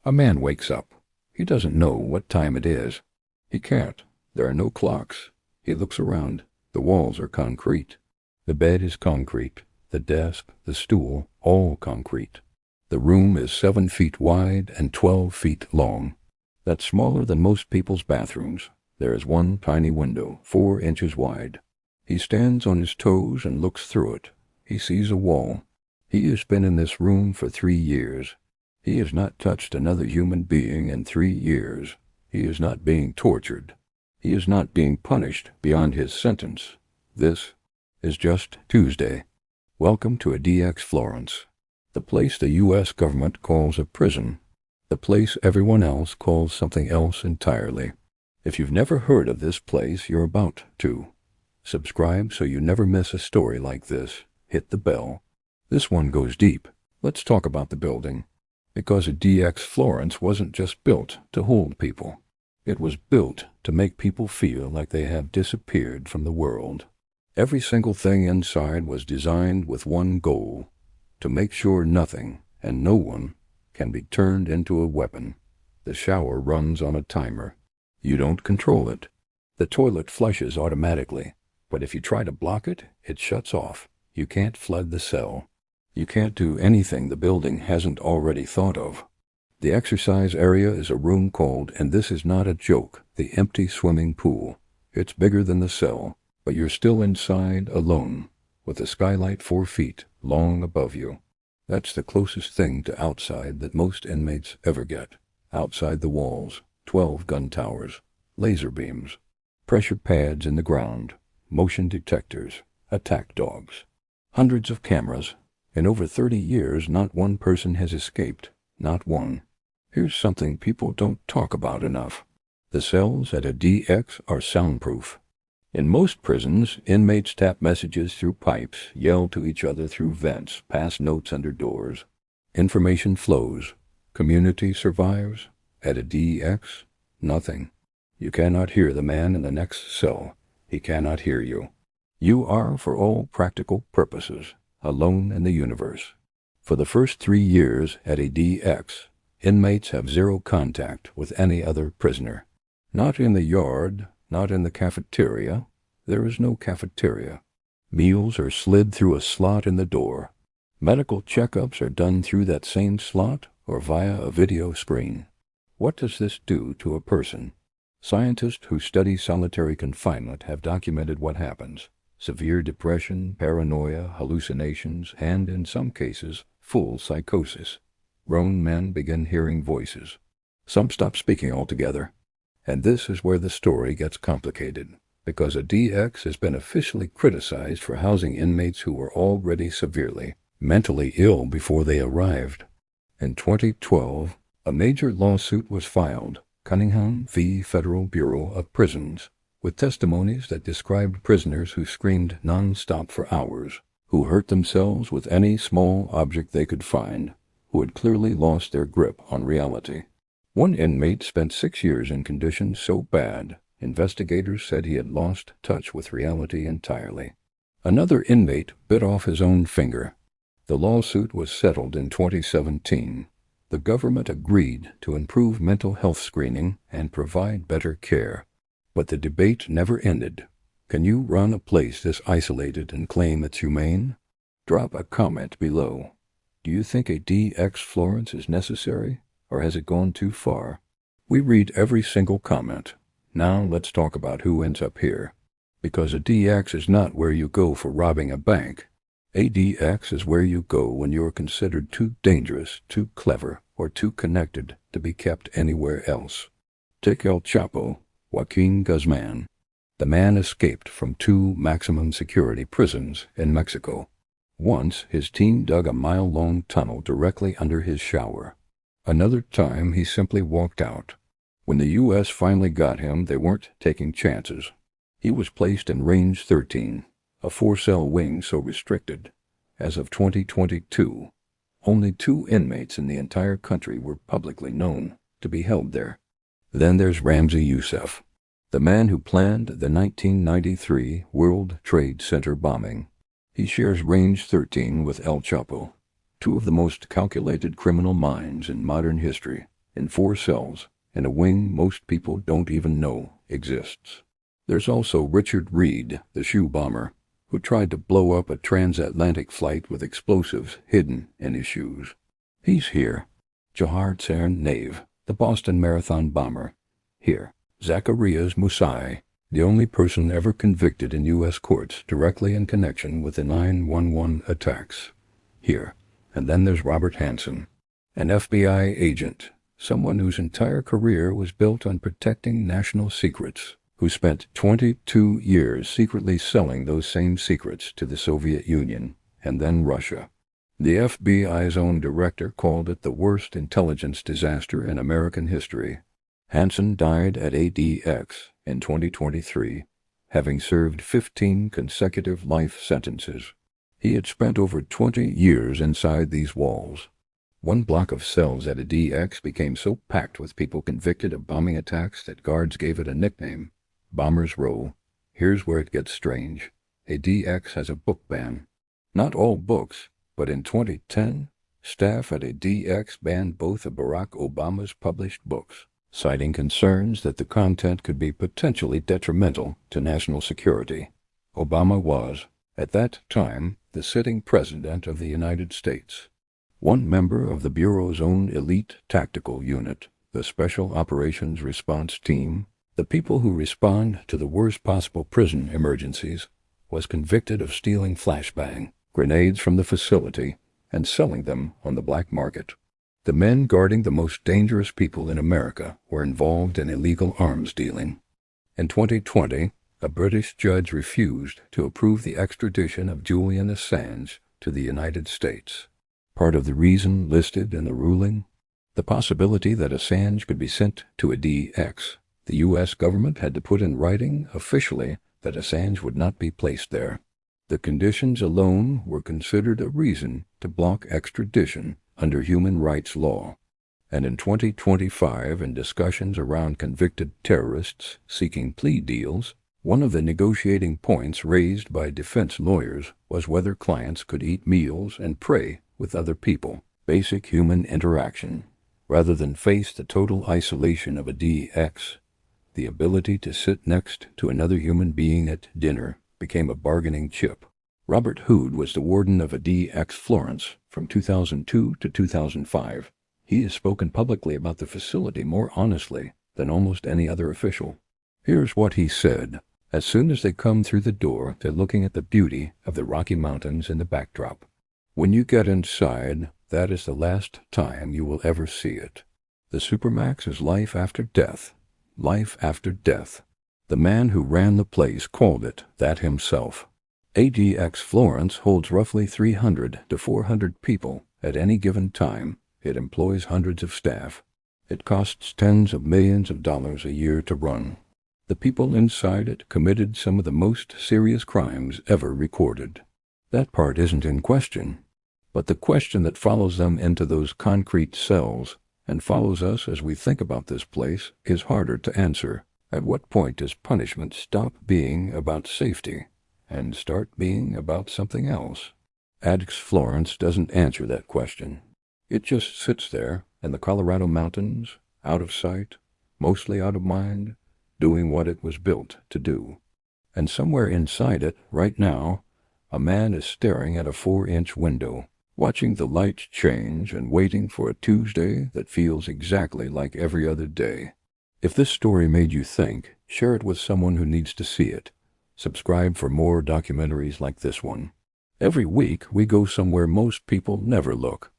A man wakes up. He doesn't know what time it is. He can't. There are no clocks. He looks around. The walls are concrete. The bed is concrete. The desk, the stool, all concrete. The room is 7 feet wide and 12 feet long. That's smaller than most people's bathrooms. There is one tiny window, 4 inches wide. He stands on his toes and looks through it. He sees a wall. He has been in this room for 3 years. He has not touched another human being in 3 years. He is not being tortured. He is not being punished beyond his sentence. This is just Tuesday. Welcome to ADX Florence, the place the U.S. government calls a prison, the place everyone else calls something else entirely. If you've never heard of this place, you're about to. Subscribe so you never miss a story like this. Hit the bell. This one goes deep. Let's talk about the building. Because ADX Florence wasn't just built to hold people. It was built to make people feel like they have disappeared from the world. Every single thing inside was designed with one goal, to make sure nothing and no one can be turned into a weapon. The shower runs on a timer. You don't control it. The toilet flushes automatically, but if you try to block it, it shuts off. You can't flood the cell. You can't do anything the building hasn't already thought of. The exercise area is a room called, and this is not a joke, the empty swimming pool. It's bigger than the cell, but you're still inside alone, with a skylight 4 feet long above you. That's the closest thing to outside that most inmates ever get. Outside the walls, 12 gun towers, laser beams, pressure pads in the ground, motion detectors, attack dogs, hundreds of cameras. In over 30 years, not one person has escaped. Not one. Here's something people don't talk about enough. The cells at ADX are soundproof. In most prisons, inmates tap messages through pipes, yell to each other through vents, pass notes under doors. Information flows. Community survives. At ADX, nothing. You cannot hear the man in the next cell. He cannot hear you. You are, for all practical purposes, alone in the universe. For the first 3 years at ADX, inmates have zero contact with any other prisoner. Not in the yard, not in the cafeteria. There is no cafeteria. Meals are slid through a slot in the door. Medical checkups are done through that same slot or via a video screen. What does this do to a person? Scientists who study solitary confinement have documented what happens. Severe depression, paranoia, hallucinations, and in some cases, full psychosis. Grown men begin hearing voices. Some stop speaking altogether. And this is where the story gets complicated, because ADX has been officially criticized for housing inmates who were already severely mentally ill before they arrived. In 2012, a major lawsuit was filed, Cunningham v. Federal Bureau of Prisons, with testimonies that described prisoners who screamed non-stop for hours, who hurt themselves with any small object they could find, who had clearly lost their grip on reality. One inmate spent 6 years in conditions so bad, investigators said he had lost touch with reality entirely. Another inmate bit off his own finger. The lawsuit was settled in 2017. The government agreed to improve mental health screening and provide better care. But the debate never ended. Can you run a place this isolated and claim it's humane? Drop a comment below. Do you think ADX Florence is necessary, or has it gone too far? We read every single comment. Now let's talk about who ends up here. Because ADX is not where you go for robbing a bank. ADX is where you go when you're considered too dangerous, too clever, or too connected to be kept anywhere else. Take El Chapo, Joaquin Guzman. The man escaped from 2 maximum security prisons in Mexico. Once, his team dug a mile-long tunnel directly under his shower. Another time, he simply walked out. When the U.S. finally got him, they weren't taking chances. He was placed in Range 13, a 4-cell wing so restricted. As of 2022, only 2 inmates in the entire country were publicly known to be held there. Then there's Ramzi Youssef, the man who planned the 1993 World Trade Center bombing. He shares Range 13 with El Chapo, 2 of the most calculated criminal minds in modern history. in 4 cells, in a wing most people don't even know exists. There's also Richard Reed, the shoe bomber, who tried to blow up a transatlantic flight with explosives hidden in his shoes. He's here. Jahar Tsarnaev, the Boston Marathon bomber. Here. Zacarias Musai, the only person ever convicted in U.S. courts directly in connection with the 9/11 attacks. Here. And then there's Robert Hansen, an FBI agent, someone whose entire career was built on protecting national secrets, who spent 22 years secretly selling those same secrets to the Soviet Union and then Russia. The FBI's own director called it the worst intelligence disaster in American history. Hansen died at ADX in 2023, having served 15 consecutive life sentences. He had spent over 20 years inside these walls. One block of cells at ADX became so packed with people convicted of bombing attacks that guards gave it a nickname, Bomber's Row. Here's where it gets strange. ADX has a book ban. Not all books, but in 2010, staff at ADX banned both of Barack Obama's published books, citing concerns that the content could be potentially detrimental to national security. Obama was, at that time, the sitting president of the United States. One member of the Bureau's own elite tactical unit, the Special Operations Response Team, the people who respond to the worst possible prison emergencies, was convicted of stealing flashbang grenades from the facility and selling them on the black market. The men guarding the most dangerous people in America were involved in illegal arms dealing. In 2020, a British judge refused to approve the extradition of Julian Assange to the United States. Part of the reason listed in the ruling? The possibility that Assange could be sent to ADX. The U.S. government had to put in writing officially that Assange would not be placed there. The conditions alone were considered a reason to block extradition under human rights law. And in 2025, in discussions around convicted terrorists seeking plea deals, one of the negotiating points raised by defense lawyers was whether clients could eat meals and pray with other people, basic human interaction, rather than face the total isolation of ADX. The ability to sit next to another human being at dinner became a bargaining chip. Robert Hood was the warden of ADX Florence from 2002 to 2005. He has spoken publicly about the facility more honestly than almost any other official. Here's what he said. As soon as they come through the door, they're looking at the beauty of the Rocky Mountains in the backdrop. When you get inside, that is the last time you will ever see it. The supermax is life after death. Life after death. The man who ran the place called it that himself. ADX Florence holds roughly 300 to 400 people at any given time. It employs hundreds of staff. It costs tens of millions of dollars a year to run. The people inside it committed some of the most serious crimes ever recorded. That part isn't in question. But the question that follows them into those concrete cells and follows us as we think about this place is harder to answer. At what point does punishment stop being about safety and start being about something else? ADX Florence doesn't answer that question. It just sits there in the Colorado mountains, out of sight, mostly out of mind, doing what it was built to do. And somewhere inside it, right now, a man is staring at a 4-inch window, watching the lights change and waiting for a Tuesday that feels exactly like every other day. If this story made you think, share it with someone who needs to see it. Subscribe for more documentaries like this one. Every week we go somewhere most people never look.